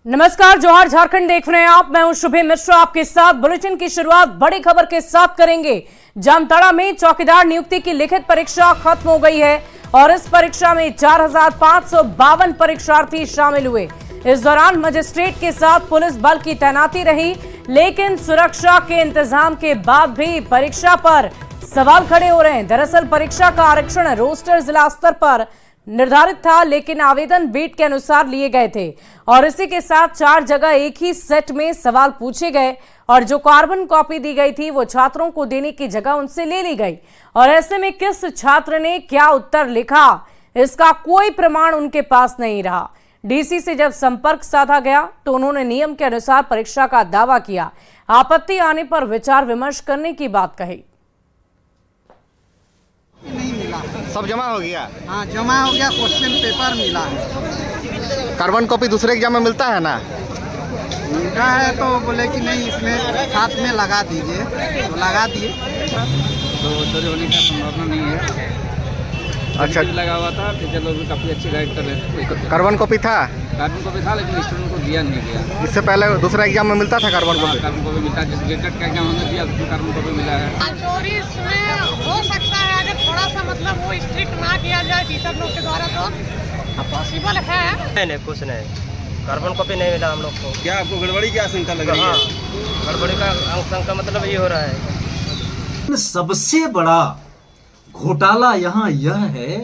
नमस्कार, जोहार झारखंड देख रहे हैं आप। मैं हूं शुभे मिश्रा आपके साथ। बुलेटिन की शुरुआत बड़ी खबर के साथ करेंगे। जामताड़ा में चौकीदार नियुक्ति की लिखित परीक्षा खत्म हो गई है और इस परीक्षा में 4552 परीक्षार्थी शामिल हुए। इस दौरान मजिस्ट्रेट के साथ पुलिस बल की तैनाती रही, लेकिन सुरक्षा के इंतजाम के बाद भी परीक्षा पर सवाल खड़े हो रहे हैं। दरअसल परीक्षा का आरक्षण रोस्टर जिला स्तर पर निर्धारित था, लेकिन आवेदन बीट के अनुसार लिए गए थे और इसी के साथ 4 जगह एक ही सेट में सवाल पूछे गए और जो कार्बन कॉपी दी गई थी वो छात्रों को देने की जगह उनसे ले ली गई। और ऐसे में किस छात्र ने क्या उत्तर लिखा, इसका कोई प्रमाण उनके पास नहीं रहा। डीसी से जब संपर्क साधा गया तो उन्होंने नियम के अनुसार परीक्षा का दावा किया। आपत्ति आने पर विचार विमर्श करने की बात कही। नहीं मिला, सब जमा हो गया। हाँ जमा हो गया, क्वेश्चन पेपर मिला है। कार्बन कॉपी दूसरे एग्जाम में मिलता है ना? मिलता है तो बोले कि नहीं इसमें साथ में लगा दीजिए, तो लगा दिए। तो चोरी होने का संभावना नहीं है। अच्छा, लगा हुआ था, टीचर लोग भी काफ़ी अच्छी गाइड कर रहे थे। कार्बन कॉपी था? कार्बन कॉपी था, लेकिन स्टूडेंट को दिया नहीं गया। इससे पहले दूसरा एग्जाम में मिलता था कार्बन कॉपी? कार्बन कॉपी मिलता है, जिस गेटेड का एग्जाम हमने दिया उसमें कार्बन कॉपी मिला है। चोरी इसमें हो सकता है अगर थोड़ा सा मतलब वो स्ट्रिक्ट ना किया जाए टीचर लोग के द्वारा तो पॉसिबल है। नहीं कुछ नहीं, कार्बन कॉपी नहीं मिला हम लोग को। क्या आपको गड़बड़ी की आशंका लग रही है? गड़बड़ी का आशंका मतलब ये हो रहा है। सबसे बड़ा घोटाला यहाँ यह है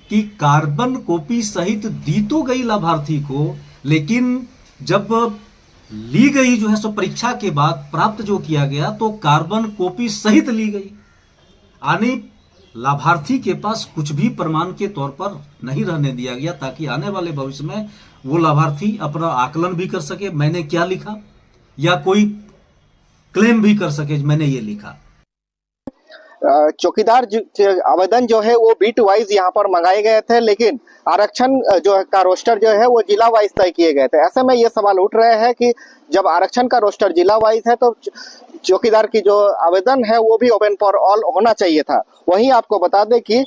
कि कार्बन कॉपी सहित दी तो गई लाभार्थी को, लेकिन जब ली गई जो है सो परीक्षा के बाद प्राप्त जो किया गया तो कार्बन कॉपी सहित ली गई। आने लाभार्थी के पास कुछ भी प्रमाण के तौर पर नहीं रहने दिया गया, ताकि आने वाले भविष्य में वो लाभार्थी अपना आकलन भी कर सके मैंने क्या लिखा, या कोई क्लेम भी कर सके मैंने ये लिखा। चौकीदार आवेदन जो है वो बीट वाइज यहाँ पर मंगाए गए थे, लेकिन आरक्षण जो है का रोस्टर जो है वो जिला वाइज तय किए गए थे। ऐसे में ये सवाल उठ रहे हैं कि जब आरक्षण का रोस्टर जिला वाइज है तो चौकीदार की जो आवेदन है वो भी ओपन फॉर ऑल होना चाहिए था। वहीं आपको बता दें कि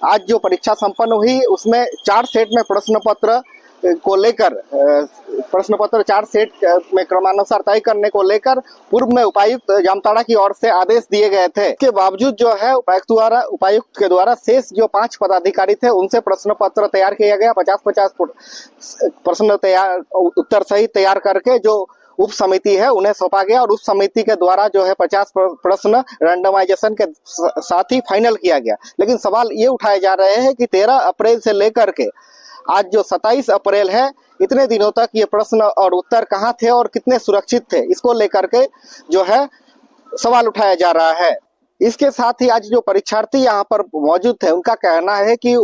आज जो परीक्षा संपन्न हुई उसमें 4 सेट में प्रश्न पत्र को लेकर प्रश्न पत्र 4 सेट में क्रमानुसार तय करने को लेकर पूर्व में उपायुक्त जामताड़ा की ओर से आदेश दिए गए थे। इसके बावजूद जो है उपायुक्त के द्वारा शेष जो 5 पदाधिकारी थे उनसे प्रश्न पत्र तैयार किया गया। 50-50 प्रश्न तैयार उत्तर सहित तैयार करके जो उप समिति है उन्हें सौंपा गया और उप समिति के द्वारा जो है 50 प्रश्न रैंडमाइजेशन के साथ ही फाइनल किया गया। लेकिन सवाल ये उठाए जा रहे हैं कि 13 अप्रैल से लेकर के आज जो 27 अप्रैल है, इतने दिनों तक ये प्रश्न और उत्तर कहाँ थे और कितने सुरक्षित थे, इसको लेकर के जो है सवाल उठाया जा रहा है। इसके साथ ही आज जो परीक्षार्थी यहाँ पर मौजूद थे उनका कहना है कि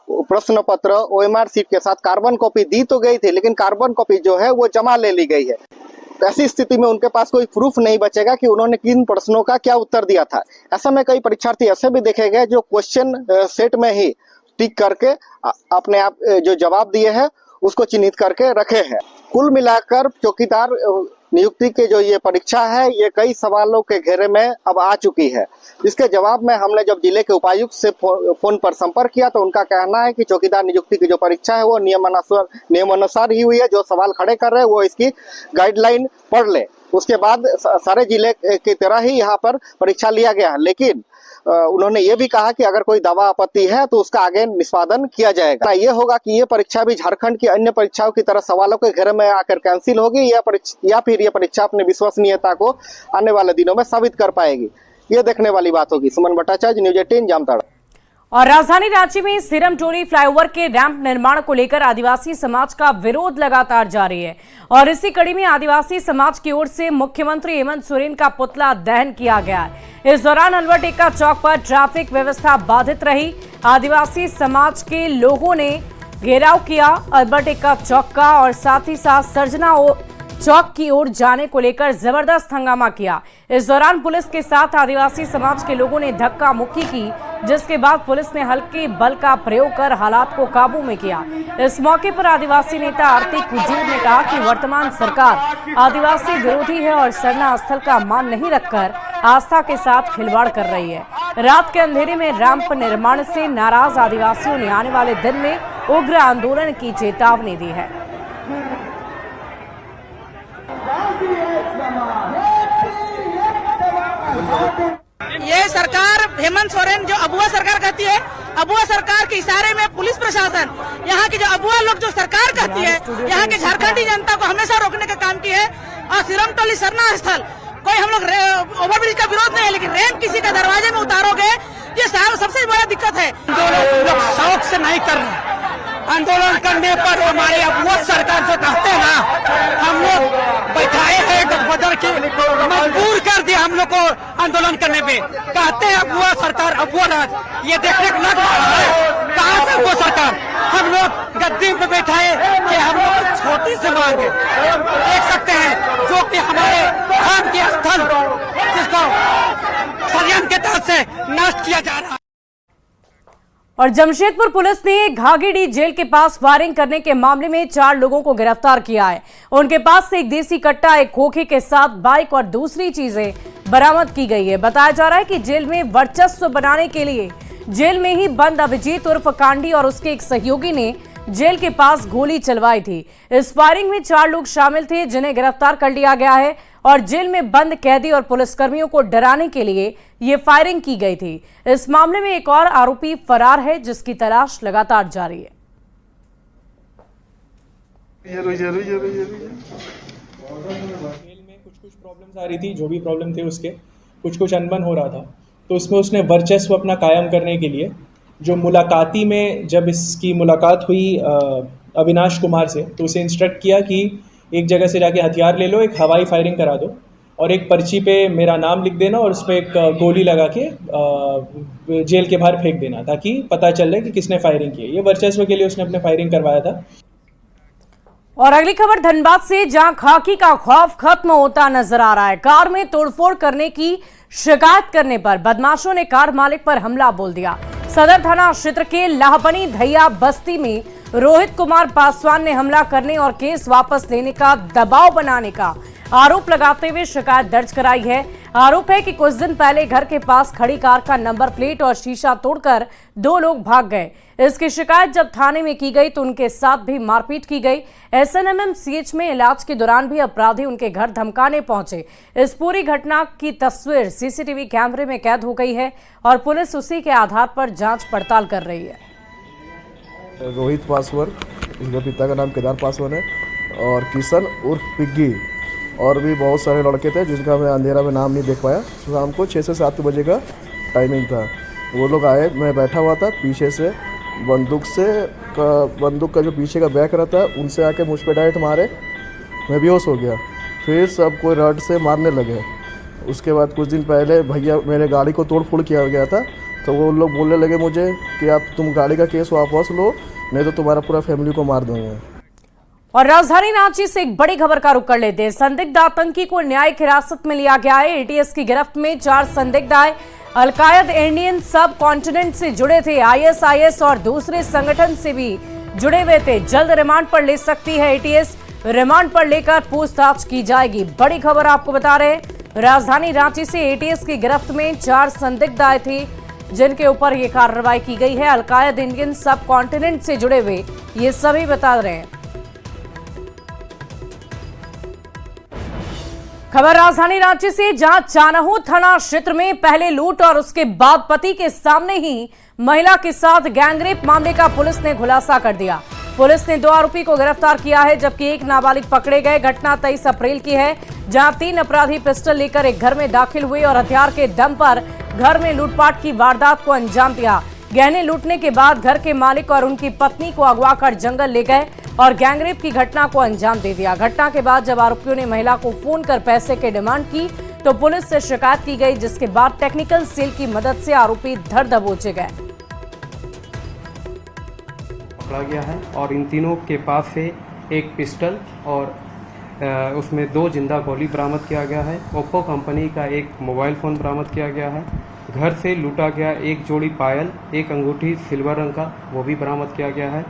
प्रश्न पत्र OMR शीट के साथ कार्बन कॉपी दी तो गई थी, लेकिन कार्बन कॉपी जो है वो जमा ले ली गई है। तो ऐसी स्थिति में उनके पास कोई प्रूफ नहीं बचेगा कि उन्होंने किन प्रश्नों का क्या उत्तर दिया था। ऐसा में कई परीक्षार्थी ऐसे भी देखे गए जो क्वेश्चन सेट में ही टिक करके अपने आप जो जवाब दिए हैं उसको चिन्हित करके रखे हैं। कुल मिलाकर चौकीदार नियुक्ति के जो ये परीक्षा है ये कई सवालों के घेरे में अब आ चुकी है। इसके जवाब में हमने जब जिले के उपायुक्त से फोन पर संपर्क किया तो उनका कहना है कि चौकीदार नियुक्ति की जो परीक्षा है वो नियमानुसार ही हुई है। जो सवाल खड़े कर रहे हैं वो इसकी गाइडलाइन पढ़ ले, उसके बाद सारे जिले की तरह ही यहाँ पर परीक्षा लिया गया। लेकिन उन्होंने ये भी कहा कि अगर कोई दावा आपत्ति है तो उसका आगे निष्पादन किया जाएगा। ये होगा कि ये परीक्षा भी झारखंड की अन्य परीक्षाओं की तरह सवालों के घेरे में आकर कैंसिल होगी या फिर ये परीक्षा अपनी विश्वसनीयता को आने वाले दिनों में साबित कर पाएगी। ये देखने वाली बात होगी। सुमन भट्टाचार्य, न्यूज़ 18, जामताड़ा। और राजधानी रांची में सिरम टोली फ्लाईओवर के रैंप निर्माण को लेकर आदिवासी समाज का विरोध लगातार जारी है और इसी कड़ी में आदिवासी समाज की ओर से मुख्यमंत्री हेमंत सोरेन का पुतला दहन किया गया। इस दौरान अल्बर्ट चौक पर ट्रैफिक व्यवस्था बाधित रही। आदिवासी समाज के लोगों ने घेराव किया अल्बर्ट चौक का और साथ ही साथ सर्जना चौक की ओर जाने को लेकर जबरदस्त हंगामा किया। इस दौरान पुलिस के साथ आदिवासी समाज के लोगों ने धक्का मुक्की की, जिसके बाद पुलिस ने हल्के बल का प्रयोग कर हालात को काबू में किया। इस मौके पर आदिवासी नेता आरती कुजूर ने कहा कि वर्तमान सरकार आदिवासी विरोधी है और सरना स्थल का मान नहीं रखकर आस्था के साथ खिलवाड़ कर रही है। रात के अंधेरे में रैंप निर्माण से नाराज आदिवासियों ने आने वाले दिन में उग्र आंदोलन की चेतावनी दी है। ये सरकार हेमंत सोरेन जो अबुआ सरकार कहती है, अबुआ सरकार के इशारे में पुलिस प्रशासन यहाँ की जो अबुआ लोग जो सरकार कहती है, यहाँ के झारखंडी जनता को हमेशा रोकने का काम किया है। और सिरमटोली सरना स्थल कोई हम लोग ओवरब्रिज का विरोध नहीं है, लेकिन रैंप किसी का दरवाजे में उतारोगे, ये सबसे बड़ा दिक्कत है। लोग शौक से नहीं कर रहे, आंदोलन करने पर हमारे अबुआ सरकार जो कहते हैं ना, हम लोग बैठाए हैं गठबंधन के, मजबूर कर दिया हम लोग को आंदोलन करने पे। कहते हैं अबुआ सरकार, अबुआ राज, ये देखने को लग रहा है कहाँ से अबुआ सरकार। हम लोग गद्दी पे बैठाए कि हम लोग छोटी से मांग देख सकते हैं, जो कि हमारे धाम के स्थल जिसको षड्यंत्र के तहत से नष्ट किया जा रहा है। और जमशेदपुर पुलिस ने घाघीडीह जेल के पास फायरिंग करने के मामले में 4 लोगों को गिरफ्तार किया है। उनके पास से एक देसी कट्टा, एक खोखे के साथ बाइक और दूसरी चीजें बरामद की गई है। बताया जा रहा है कि जेल में वर्चस्व बनाने के लिए जेल में ही बंद अभिजीत उर्फ कांडी और उसके एक सहयोगी ने जेल के पास गोली चलवाई थी। इस फायरिंग में 4 लोग शामिल थे जिन्हें गिरफ्तार कर लिया गया है और जेल में बंद कैदी और पुलिसकर्मियों को डराने के लिए ये फायरिंग की गई थी। इस मामले में एक और आरोपी फरार है जिसकी तलाश लगातार जारी है। जेल में कुछ प्रॉब्लम्स आ रही थी, जो भी प्रॉब्लम थे उसके कुछ अनबन हो रहा था, तो उसमें उसने वर्चस्व अपना कायम करने के लिए जो मुलाकाती में जब इसकी मुलाकात हुई अविनाश कुमार से, तो उसे इंस्ट्रक्ट किया कि एक जगह से जाके हथियार ले लो, एक हवाई फायरिंग करा दो और एक पर्ची पे मेरा नाम लिख देना और उस पर एक गोली लगा के जेल के बाहर फेंक देना, ताकि पता चले कि किसने फायरिंग की है। ये वर्चस्व के लिए उसने अपने फायरिंग करवाया था। और अगली खबर धनबाद से, जहां खाकी का खौफ खत्म होता नजर आ रहा है। कार में तोड़फोड़ करने की शिकायत करने पर बदमाशों ने कार मालिक पर हमला बोल दिया। सदर थाना क्षेत्र के लाहबनी धैया बस्ती में रोहित कुमार पासवान ने हमला करने और केस वापस लेने का दबाव बनाने का आरोप लगाते हुए शिकायत दर्ज कराई है। आरोप है कि कुछ दिन पहले घर के पास खड़ी कार का नंबर प्लेट और शीशा तोड़कर 2 लोग भाग गए। इसकी शिकायत जब थाने में की गई तो उनके साथ भी मारपीट की गई। SNMMCH में इलाज के दौरान भी अपराधी उनके घर धमकाने पहुंचे। इस पूरी घटना की तस्वीर CCTV कैमरे में कैद हो गई है और पुलिस उसी के आधार पर जांच पड़ताल कर रही है। रोहित पासवान, इसके पिता का नाम केदार पासवान है, और किशन उर्फ पिग्गी, और भी बहुत सारे लड़के थे जिनका मैं अंधेरा में नाम नहीं देख पाया। शाम को 6 से 7 बजे का टाइमिंग था। वो लोग आए, मैं बैठा हुआ था, पीछे से बंदूक का जो पीछे का बैक रहता है उनसे आके मुझ पे डायरेक्ट मारे, मैं बेहोश हो गया। फिर सब कोई रड से मारने लगे। उसके बाद कुछ दिन पहले भैया मेरे गाड़ी को तोड़ फोड़ किया गया था, तो वो लोग बोलने लगे मुझे कि आप तुम गाड़ी का केस वापस लो, नहीं तो तुम्हारा पूरा फैमिली को मार देंगे। और राजधानी रांची से एक बड़ी खबर का रुख कर लेते हैं। संदिग्ध आतंकी को न्यायिक हिरासत में लिया गया है। ATS की गिरफ्त में 4 संदिग्ध आए। अलकायद इंडियन सब कॉन्टिनेंट से जुड़े थे, ISIS और दूसरे संगठन से भी जुड़े हुए थे। जल्द रिमांड पर ले सकती है ATS। रिमांड पर लेकर पूछताछ की जाएगी। बड़ी खबर आपको बता रहे हैं, राजधानी रांची से ATS की गिरफ्त में 4 संदिग्ध आए थे जिनके ऊपर ये कार्रवाई की गई है। अलकायद इंडियन सब कॉन्टिनेंट से जुड़े हुए ये सभी बता रहे हैं। खबर राजधानी रांची से, जहां चानहू थाना क्षेत्र में पहले लूट और उसके बाद पति के सामने ही महिला के साथ गैंगरेप मामले का पुलिस ने खुलासा कर दिया। पुलिस ने 2 आरोपी को गिरफ्तार किया है जबकि एक नाबालिग पकड़े गए। घटना 23 अप्रैल की है, जहां 3 अपराधी पिस्टल लेकर एक घर में दाखिल हुए और हथियार के दम पर घर में लूटपाट की वारदात को अंजाम दिया। गहने लूटने के बाद घर के मालिक और उनकी पत्नी को अगवा कर जंगल ले गए और गैंगरेप की घटना को अंजाम दे दिया। घटना के बाद जब आरोपियों ने महिला को फोन कर पैसे की डिमांड की तो पुलिस से शिकायत की गई, जिसके बाद टेक्निकल सेल की मदद से आरोपी धर दबोचे गए। पकड़ा गया है और इन तीनों के पास से एक पिस्टल और उसमें 2 जिंदा गोली बरामद किया गया है। ओप्पो कंपनी का एक मोबाइल फ़ोन बरामद किया गया है। घर से लूटा गया एक जोड़ी पायल, एक अंगूठी सिल्वर रंग का, वो भी बरामद किया गया है।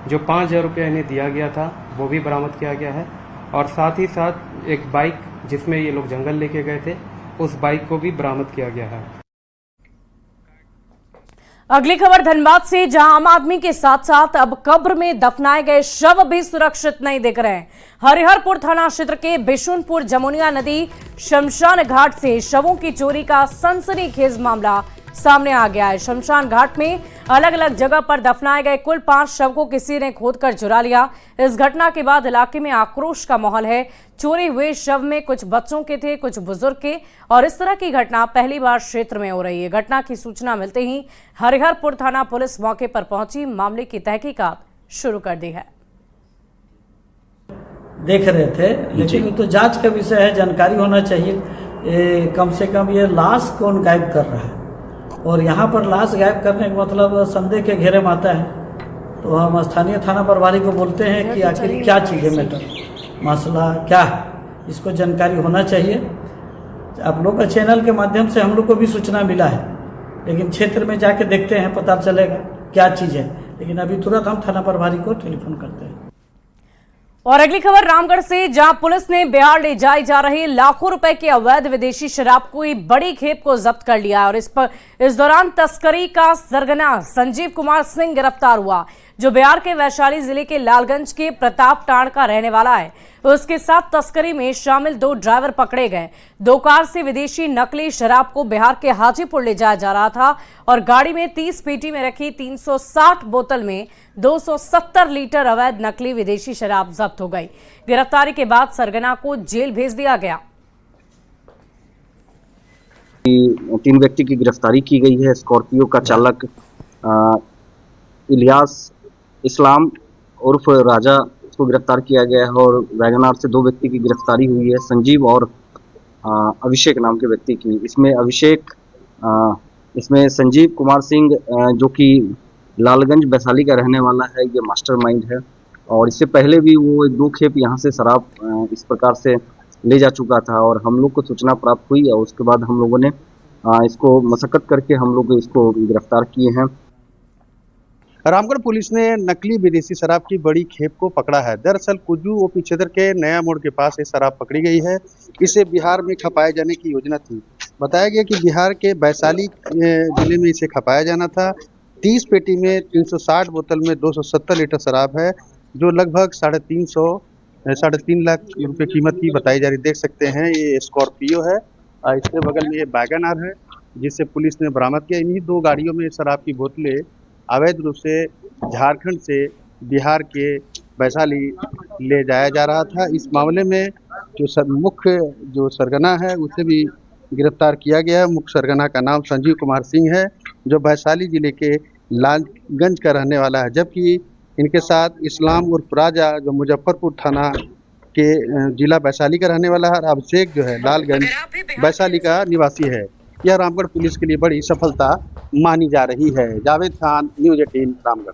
जो 5,000 रुपया इन्हें दिया गया था वो भी बरामद किया गया है और साथ ही साथ एक बाइक जिसमें ये लोग जंगल लेके गए थे, उस बाइक को भी बरामद किया गया है। अगली खबर धनबाद से, जहां आम आदमी के साथ साथ अब कब्र में दफनाए गए शव भी सुरक्षित नहीं दिख रहे हैं। हरिहरपुर थाना क्षेत्र के बिशुनपुर जमुनिया नदी शमशान घाट से शवों की चोरी का सनसनीखेज मामला सामने आ गया है। शमशान घाट में अलग अलग जगह पर दफनाए गए कुल 5 शव को किसी ने खोदकर चुरा लिया। इस घटना के बाद इलाके में आक्रोश का माहौल है। चोरी हुए शव में कुछ बच्चों के थे, कुछ बुजुर्ग के, और इस तरह की घटना पहली बार क्षेत्र में हो रही है। घटना की सूचना मिलते ही हरिहरपुर थाना पुलिस मौके पर पहुंची मामले की तहकीकात शुरू कर दी है। देख रहे थे, लेकिन वो तो जांच का विषय है, जानकारी होना चाहिए। कम से कम ये लाश कौन गायब कर रहा है, और यहाँ पर लाश गायब करने का मतलब संदेह के घेरे में आता है। तो हम स्थानीय थाना प्रभारी को बोलते हैं कि आखिर क्या चीज़ है, मैटर मसला क्या है, इसको जानकारी होना चाहिए। आप लोग का चैनल के माध्यम से हम लोग को भी सूचना मिला है, लेकिन क्षेत्र में जाके देखते हैं, पता चलेगा क्या चीज़ है। लेकिन अभी तुरंत हम थाना प्रभारी को टेलीफोन करते हैं। और अगली खबर रामगढ़ से, जहां पुलिस ने बिहार ले जाई जा रही लाखों रुपए की अवैध विदेशी शराब की बड़ी खेप को जब्त कर लिया। और इस दौरान तस्करी का सरगना संजीव कुमार सिंह गिरफ्तार हुआ, जो बिहार के वैशाली जिले के लालगंज के प्रताप टांड का रहने वाला है। उसके साथ तस्करी में शामिल 2 ड्राइवर पकड़े गए। 2 कार से विदेशी नकली शराब को बिहार के हाजीपुर ले जाया जा रहा था, और गाड़ी में 30 पेटी में रखी 360 बोतल में 270 लीटर अवैध नकली विदेशी शराब जब्त हो गई। गिरफ्तारी के बाद सरगना को जेल भेज दिया गया। 3 व्यक्ति की गिरफ्तारी की गई है। स्कॉर्पियो का चालक इलियास इस्लाम उर्फ राजा को गिरफ्तार किया गया है, और वैगनार से 2 व्यक्ति की गिरफ्तारी हुई है, संजीव और अभिषेक नाम के व्यक्ति की। इसमें संजीव कुमार सिंह जो कि लालगंज वैशाली का रहने वाला है, ये मास्टरमाइंड है। और इससे पहले भी वो 2 खेप यहाँ से शराब इस प्रकार से ले जा चुका था, और हम लोग को सूचना प्राप्त हुई, और उसके बाद हम लोगों ने इसको मशक्कत करके हम लोग इसको गिरफ्तार किए हैं। रामगढ़ पुलिस ने नकली विदेशी शराब की बड़ी खेप को पकड़ा है। दरअसल कुजू ओपी क्षेत्र के नया मोड़ के पास ये शराब पकड़ी गई है। इसे बिहार में खपाए जाने की योजना थी। बताया गया कि बिहार के वैशाली जिले में इसे खपाया जाना था। 30 पेटी में 360 बोतल में 270 लीटर शराब है, जो लगभग 3.5 लाख रुपए कीमत की बताई जा रही। देख सकते हैं ये स्कॉर्पियो है, इसके बगल में ये वैगनार है, जिसे पुलिस ने बरामद किया। इन्हीं 2 गाड़ियों में शराब की बोतलें अवैध रूप से झारखंड से बिहार के वैशाली ले जाया जा रहा था। इस मामले में जो मुख्य सरगना है उसे भी गिरफ्तार किया गया है। मुख्य सरगना का नाम संजीव कुमार सिंह है, जो वैशाली जिले के लालगंज का रहने वाला है, जबकि इनके साथ इस्लाम उर्फ राजा जो मुजफ्फरपुर थाना के जिला वैशाली का रहने वाला है, और अभिषेक जो है लालगंज वैशाली का निवासी है। यह रामगढ़ पुलिस के लिए बड़ी सफलता मानी जा रही है। जावेद खान, न्यूज़ 18 रामगढ़।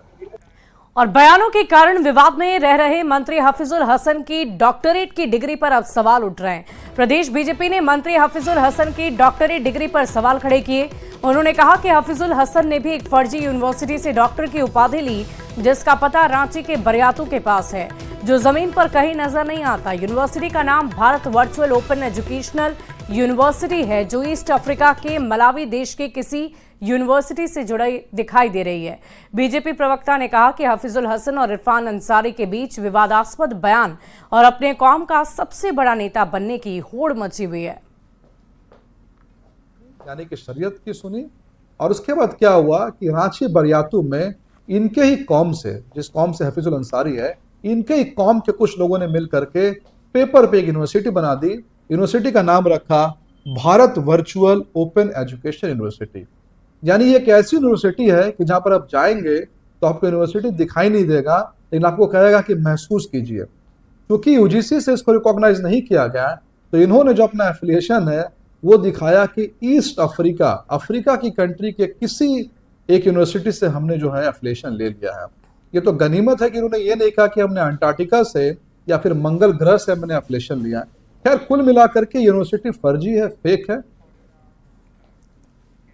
और बयानों के कारण विवाद में रह रहे मंत्री हफीजुल हसन की डॉक्टरेट की डिग्री पर अब सवाल उठ रहे हैं। प्रदेश बीजेपी ने मंत्री हफीजुल हसन की डॉक्टरेट डिग्री पर सवाल खड़े किए। उन्होंने कहा कि हफीजुल हसन ने भी एक फर्जी यूनिवर्सिटी से डॉक्टर की उपाधि ली, जिसका पता रांची के बरियातू के पास है, जो जमीन पर कहीं नजर नहीं आता। यूनिवर्सिटी का नाम Bharat virtual open educational university है, जो ईस्ट अफ्रीका के मलावी देश के किसी यूनिवर्सिटी से जुड़ी दिखाई दे रही है। बीजेपी प्रवक्ता ने कहा कि हफीजुल हसन और इरफान अंसारी के बीच विवादास्पद बयान और अपने कौम का सबसे बड़ा नेता बनने की होड़ मची हुई है। यानी कि शरीयत की सुनी, और उसके बाद क्या हुआ कि रांची बरियातू में इनके ही कौम से, जिस कौम से हफीजुल अंसारी है, इनके ही कौम के कुछ लोगों ने मिल करके पेपर पे एक यूनिवर्सिटी बना दी। यूनिवर्सिटी का नाम रखा Bharat virtual open education university. यानी ये एक ऐसी यूनिवर्सिटी है कि जहां पर आप जाएंगे तो आपको यूनिवर्सिटी दिखाई नहीं देगा, लेकिन आपको कहेगा कि महसूस कीजिए। क्योंकि यूजीसी से इसको रिकॉग्नाइज नहीं किया गया, तो इन्होंने जो अपना एफिलिएशन है वो दिखाया कि ईस्ट अफ्रीका की कंट्री के किसी एक यूनिवर्सिटी से हमने जो है एफिलिएशन ले लिया है। ये तो गनीमत है कि उन्होंने ये नहीं कहा कि हमने अंटार्कटिका से या फिर मंगल ग्रह से हमने एफिलिएशन लिया है। खैर, कुल मिलाकर के यूनिवर्सिटी फर्जी है, फेक है।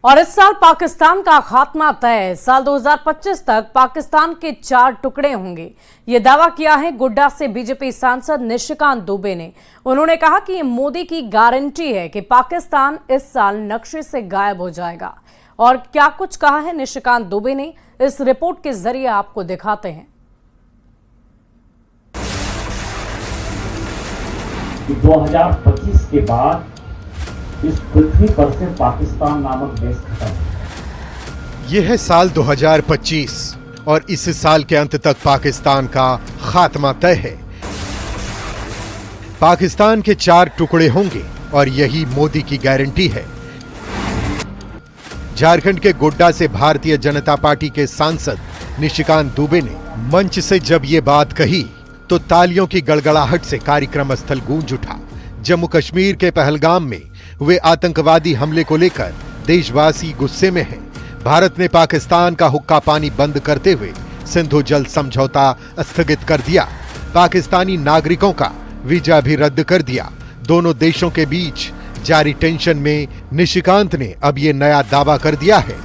और इस साल पाकिस्तान का खात्मा तय है। साल 2025 तक पाकिस्तान के 4 टुकड़े होंगे। ये दावा किया है गोड्डा से बीजेपी सांसद निशिकांत दुबे ने। उन्होंने कहा कि ये मोदी की गारंटी है कि पाकिस्तान इस साल नक्शे से गायब हो जाएगा। और क्या कुछ कहा है निशिकांत दुबे ने, इस रिपोर्ट के जरिए आपको दिखाते हैं। 2025 के बाद इस पृथ्वी पर से पाकिस्तान नामक देश खत्म। यह है साल 2025 और इस साल के अंत तक पाकिस्तान का खात्मा तय है। पाकिस्तान के 4 टुकड़े होंगे और यही मोदी की गारंटी है। झारखंड के गोड्डा से भारतीय जनता पार्टी के सांसद निशिकांत दुबे ने मंच से जब ये बात कही तो तालियों की गड़गड़ाहट से कार्यक्रम स्थल गूंज उठा। जम्मू कश्मीर के पहलगाम में हुए आतंकवादी हमले को लेकर देशवासी गुस्से में हैं। भारत ने पाकिस्तान का हुक्का पानी बंद करते हुए सिंधु जल समझौता स्थगित कर दिया। पाकिस्तानी नागरिकों का वीजा भी रद्द कर दिया। दोनों देशों के बीच जारी टेंशन में निशिकांत ने अब ये नया दावा कर दिया है।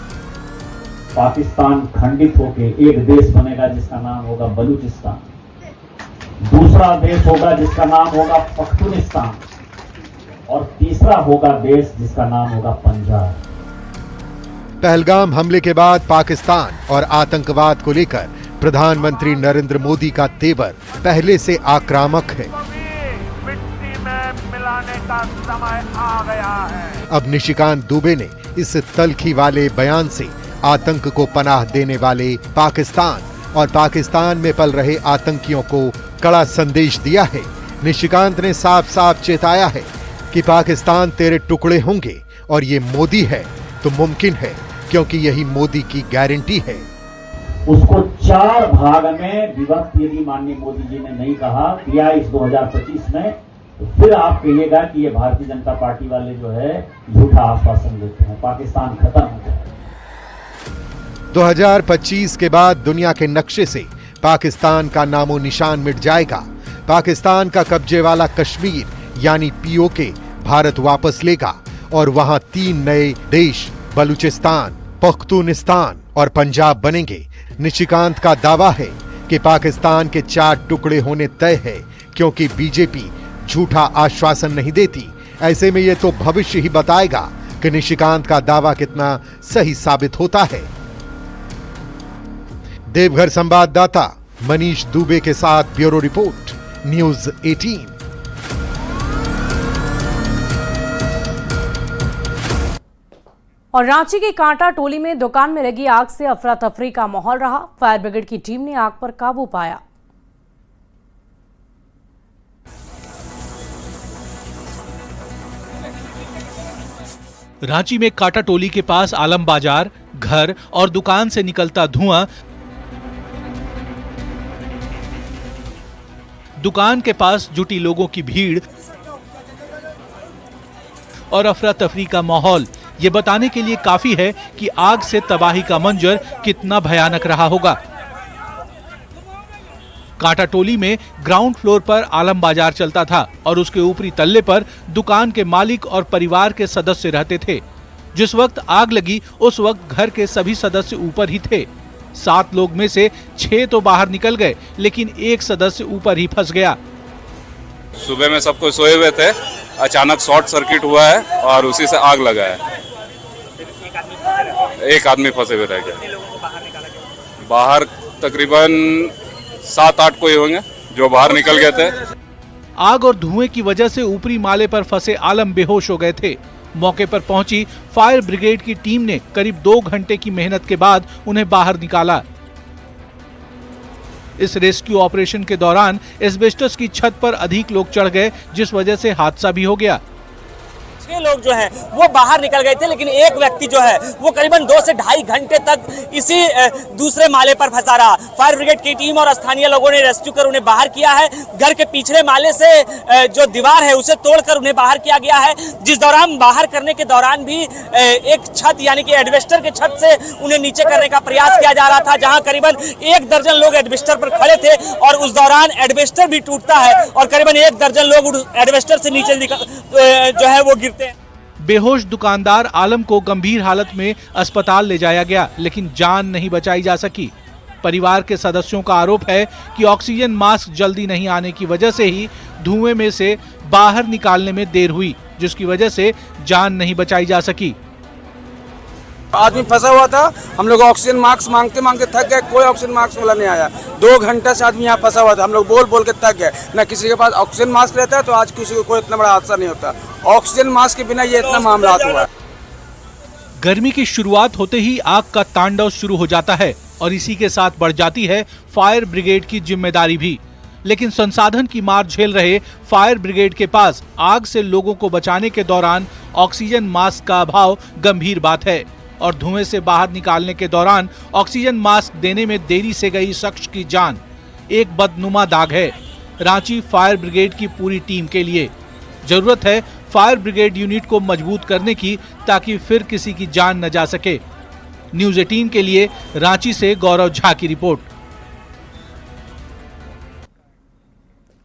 पाकिस्तान खंडित होकर एक देश बनेगा जिसका नाम होगा बलूचिस्तान, दूसरा देश होगा जिसका नाम होगा पख्तूनिस्तान और तीसरा होगा देश जिसका नाम होगा पंजाब। पहलगाम हमले के बाद पाकिस्तान और आतंकवाद को लेकर प्रधानमंत्री नरेंद्र मोदी का तेवर पहले से आक्रामक है। मिट्टी में मिलाने का समय आ गया है। अब निशिकांत दुबे ने इस तलखी वाले बयान से आतंक को पनाह देने वाले पाकिस्तान और पाकिस्तान में पल रहे आतंकियों को कड़ा संदेश दिया है। निशिकांत ने साफ साफ चेताया है कि पाकिस्तान तेरे टुकड़े होंगे और ये मोदी है तो मुमकिन है, क्योंकि यही मोदी की गारंटी है। उसको 4 भाग में विभक्त यदि माननीय मोदी जी ने नहीं कहा किया इस 2025 में, तो फिर आप कहिएगा कि ये भारतीय जनता पार्टी वाले जो है झूठा आश्वासन देते हैं, पाकिस्तान खत्म हो जाए। 2025 के बाद दुनिया के नक्शे से पाकिस्तान का नामो निशान मिट जाएगा। पाकिस्तान का कब्जे वाला कश्मीर यानी पीओके भारत वापस लेगा और वहां 3 नए देश बलूचिस्तान, पख्तूनिस्तान और पंजाब बनेंगे। निशिकांत का दावा है कि पाकिस्तान के 4 टुकड़े होने तय है, क्योंकि बीजेपी झूठा आश्वासन नहीं देती। ऐसे में यह तो भविष्य ही बताएगा कि निशिकांत का दावा कितना सही साबित होता है। देवघर संवाददाता मनीष दुबे के साथ ब्यूरो रिपोर्ट, न्यूज़ 18। और रांची की कांटा टोली में दुकान में लगी आग से अफरा तफरी का माहौल रहा। फायर ब्रिगेड की टीम ने आग पर काबू पाया। रांची में कांटा टोली के पास आलम बाजार, घर और दुकान से निकलता धुआं दुकान के पास जुटी लोगों की भीड़ और अफरा तफरी का माहौल ये बताने के लिए काफी है कि आग से तबाही का मंजर कितना भयानक रहा होगा। कांटा टोली में ग्राउंड फ्लोर पर आलम बाजार चलता था और उसके ऊपरी तल्ले पर दुकान के मालिक और परिवार के सदस्य रहते थे। जिस वक्त आग लगी उस वक्त घर के सभी सदस्य ऊपर ही थे। 7 लोग में से 6 तो बाहर निकल गए, लेकिन एक सदस्य ऊपर ही फंस गया। सुबह में सबको सोए हुए थे, अचानक शॉर्ट सर्किट हुआ है और उसी से आग लगा है। एक आदमी फंसे हुए रह गया। बाहर तकरीबन 7-8 कोई होंगे जो बाहर निकल गए थे। आग और धुएं की वजह से ऊपरी माले पर फंसे आलम बेहोश हो गए थे। मौके पर पहुंची फायर ब्रिगेड की टीम ने करीब 2 घंटे की मेहनत के बाद उन्हें बाहर निकाला। इस रेस्क्यू ऑपरेशन के दौरान एस्बेस्टस की छत पर अधिक लोग चढ़ गए, जिस वजह से हादसा भी हो गया। 6 लोग जो हैं वो बाहर निकल गए थे, लेकिन एक व्यक्ति जो है वो करीबन 2 से ढाई घंटे तक इसी दूसरे माले पर फंसा रहा। फायर ब्रिगेड की टीम और स्थानीय लोगों ने रेस्क्यू कर उन्हें बाहर किया है। घर के पिछले माले से जो दीवार है उसे तोड़कर उन्हें बाहर किया गया है। जिस दौरान बाहर करने के दौरान भी एक छत यानी कि एडवेस्टर के छत से उन्हें नीचे करने का प्रयास किया जा रहा था, जहां करीबन 1 दर्जन लोग एडवेस्टर पर खड़े थे और उस दौरान एडवेस्टर भी टूटता है और करीबन 1 दर्जन लोग एडवेस्टर से नीचे जो है वो गिरते हैं। बेहोश दुकानदार आलम को गंभीर हालत में अस्पताल ले जाया गया, लेकिन जान नहीं बचाई जा सकी। परिवार के सदस्यों का आरोप है कि ऑक्सीजन मास्क जल्दी नहीं आने की वजह से ही धुएं में से बाहर निकालने में देर हुई, जिसकी वजह से जान नहीं बचाई जा सकी। आदमी फंसा हुआ था, हम लोग ऑक्सीजन मास्क मांगते मांगते थक गए, कोई ऑक्सीजन मास्क वाला नहीं आया। 2 घंटे से आदमी यहाँ फंसा हुआ था, हम लोग बोल बोल के थक गए। न किसी के पास ऑक्सीजन मास्क रहता है तो आज किसी को कोई इतना बड़ा हादसा नहीं होता। ऑक्सीजन मास्क के बिना ये इतना मामला हुआ है। गर्मी की शुरुआत होते ही आग का तांडव शुरू हो जाता है और इसी के साथ बढ़ जाती है फायर ब्रिगेड की जिम्मेदारी भी। लेकिन संसाधन की मार झेल रहे फायर ब्रिगेड के पास आग से लोगों को बचाने के दौरान ऑक्सीजन मास्क का अभाव गंभीर बात है और धुएं से बाहर निकालने के दौरान ऑक्सीजन मास्क देने में देरी से गई शख्स की जान एक बदनुमा दाग है रांची फायर ब्रिगेड की पूरी टीम के लिए। जरूरत है फायर ब्रिगेड यूनिट को मजबूत करने की ताकि फिर किसी की जान न जा सके। न्यूज़ 18 के लिए रांची से गौरव झा की रिपोर्ट।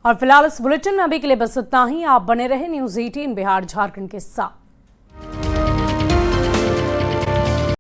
और फिलहाल इस बुलेटिन में अभी के लिए बस इतना ही। आप बने रहे न्यूज़ 18 बिहार झारखंड के साथ।